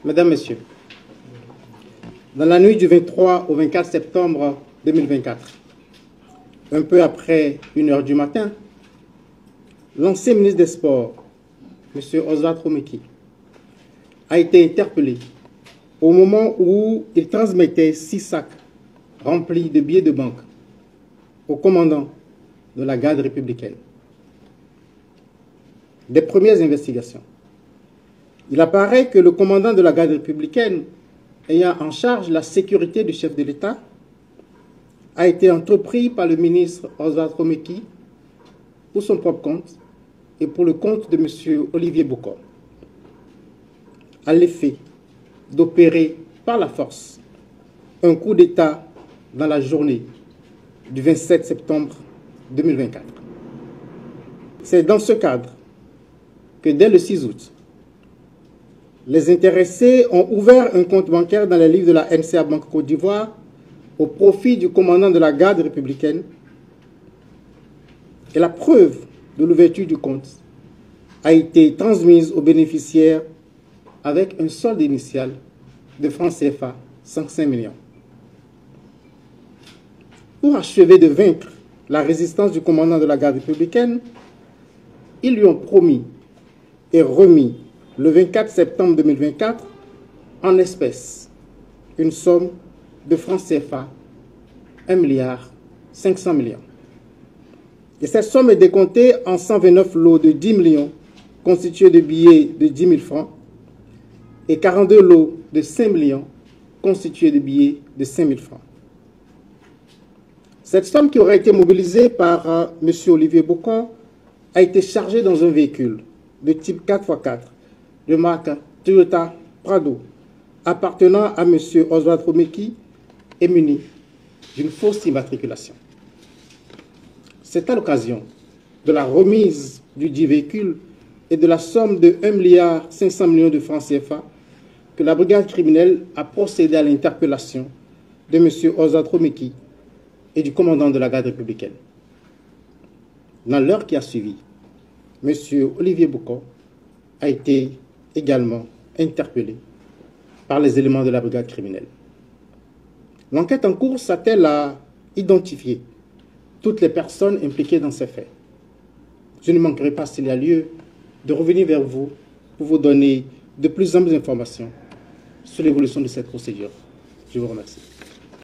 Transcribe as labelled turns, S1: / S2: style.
S1: Mesdames, Messieurs, dans la nuit du 23 au 24 septembre 2024, un peu après 1 heure du matin, l'ancien ministre des Sports, M. Oswald Romeki, a été interpellé au moment où il transmettait 6 sacs remplis de billets de banque au commandant de la garde républicaine. Des premières investigations. Il apparaît que le commandant de la garde républicaine, ayant en charge la sécurité du chef de l'État, a été entrepris par le ministre Oswald Romeki pour son propre compte et pour le compte de M. Olivier Bokor, à l'effet d'opérer par la force un coup d'État dans la journée du 27 septembre 2024. C'est dans ce cadre que dès le 6 août, les intéressés ont ouvert un compte bancaire dans les livres de la NCA Banque Côte d'Ivoire au profit du commandant de la garde républicaine. Et la preuve de l'ouverture du compte a été transmise aux bénéficiaires avec un solde initial de francs CFA 105 millions. Pour achever de vaincre la résistance du commandant de la garde républicaine, ils lui ont promis et remis le 24 septembre 2024 en espèces une somme de francs CFA 1,5 milliard. Et cette somme est décomptée en 129 lots de 10 millions constitués de billets de 10 000 francs et 42 lots de 5 millions constitués de billets de 5 000 francs. Cette somme qui aurait été mobilisée par M. Olivier Bokor a été chargée dans un véhicule de type 4x4 de marque Toyota Prado appartenant à M. Oswald Romeki et muni d'une fausse immatriculation. C'est à l'occasion de la remise du dit véhicule et de la somme de 1,5 milliard de francs CFA que la brigade criminelle a procédé à l'interpellation de M. Oswald Romeki et du commandant de la garde républicaine. Dans l'heure qui a suivi, M. Olivier Bokor a été également interpellé par les éléments de la brigade criminelle. L'enquête en cours s'attelle à identifier toutes les personnes impliquées dans ces faits. Je ne manquerai pas, s'il y a lieu, de revenir vers vous pour vous donner de plus amples informations sur l'évolution de cette procédure. Je vous remercie.